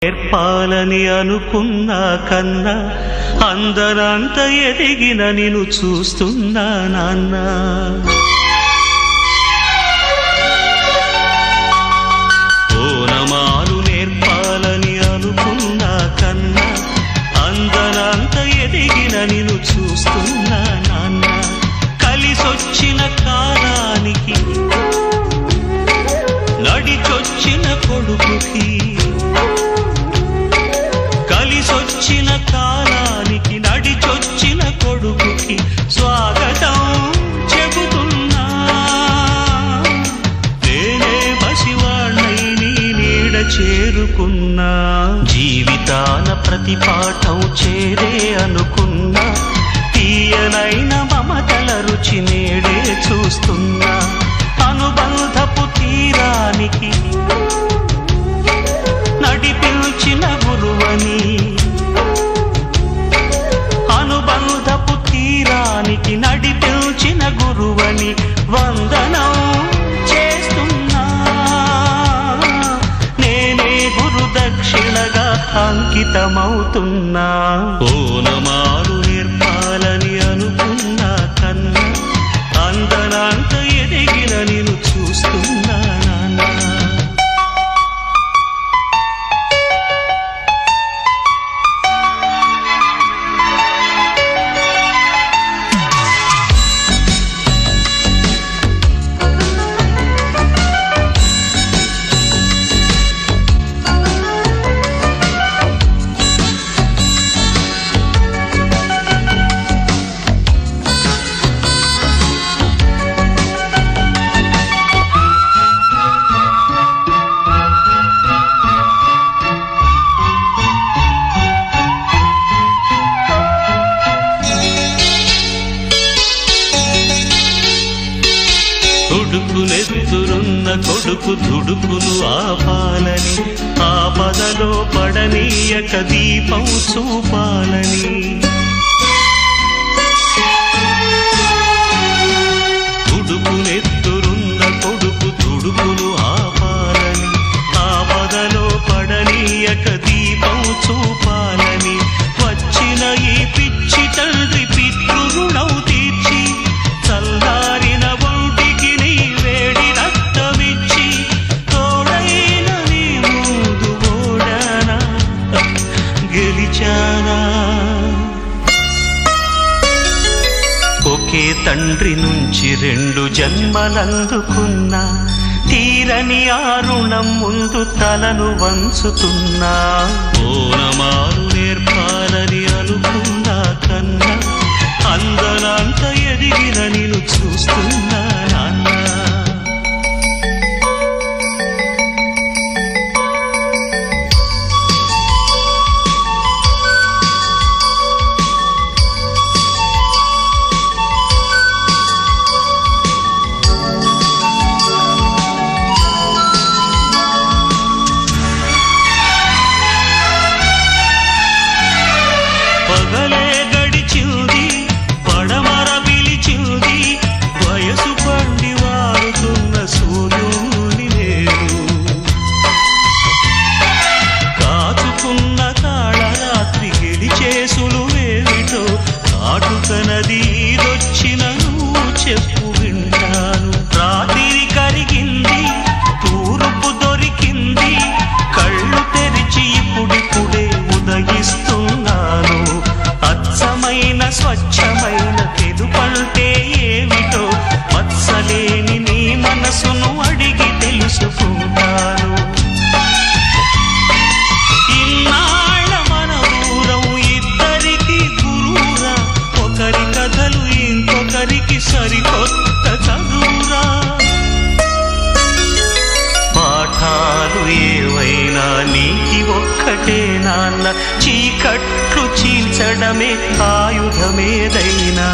నేర్పాలని అనుకున్నా కన్నా అందరంత ఎదిగిన నిన్ను చూస్తున్నా నాన్న. ఓనమాలు నేర్పాలని అనుకున్నా కన్నా అందరంత ఎదిగిన నిన్ను చూస్తున్నా నాన్న. కలిసొచ్చిన కాలానికి నడిచొచ్చిన కొడుకుకి కలిసొచ్చిన కాలానికి నడిచొచ్చిన కొడుకుకి స్వాగతం చెబుతున్నా. నేనే పసివాణ్ణై నీ నీడ చేరుకున్నా. జీవితాన ప్రతి పాఠం చేరే అనుకున్నా. తీయనైన మమతల రుచి నేడే చూస్తున్నా. అనుబంధపు తీరానికి నడిపించిన గురువని, అనుబంధపు తీరానికి నడిపించిన గురువని వందనం చేస్తున్నా. నేనే గురు దక్షిణగా అంకితమవుతున్నా. ఓనమాలు నేర్పాలని అనుకున్నా కన్నా అందనంత ఎదిగిన నిన్ను చూస్తున్నా నాన్న. కొడుకునెదురున్న కొడుకు దుడుకును ఆపాలని, ఆపదలో పడనీయక దీపం చూపాలని. కొడుకునెదురున్న కొడుకు దుడుకును ఆపాలని, ఆపదలో పడనీయక దీపం చూపాలని. వచ్చిన ఈ పిచ్చి తండ్రి పితృ రుణం తీర్చి చల్లారిన ఒంటికి నీ వేడి రక్తమిచ్చి తోడైన నీ ముందు ఓడానా గెలిచానా. ఒకే తండ్రి నుంచి 2 జన్మలందుకున్నా. తీరని ఆ రుణం ముందు తలను వంచుతున్నా. ఓనమాలు నేర్పాలని అనుకున్నా కన్నా అందనంత ఎదిగిన నిన్ను చూస్తున్నా నాన్న. పగలే గడిచింది, పడమర పిలిచింది, వయసు పండి వారుతున్న సూర్యుని నేను. కాచుకున్న కాళరాత్రి గెలిచేసులు వేవిటో కాటుక నది ఈదొచ్చిన నువ్వు చెప్పు వింటాను. రాత్రి కరిగింది, తూర్పు దొరికింది, కళ్ళు తెరిచి ఇప్పుడిప్పుడే ఉదయిస్తున్నాను. అచ్చమైన స్వచ్ఛమైన తెలుపంటే ఏమిటో మత్సలేని నీ మనసును అడిగి తెలుసుకుంటాను. ఇన్నాళ్ళ మన దూరం ఇద్దరికి గురువురా. ఒకరి కథలు ఇంకొకరికి సరికొత్త చదువురా. పాఠాలు ఏవైనా నీకి ఒక్కటే నాన్న. చీకట్లు చీల్చడమే ఆయుధమేదైనా.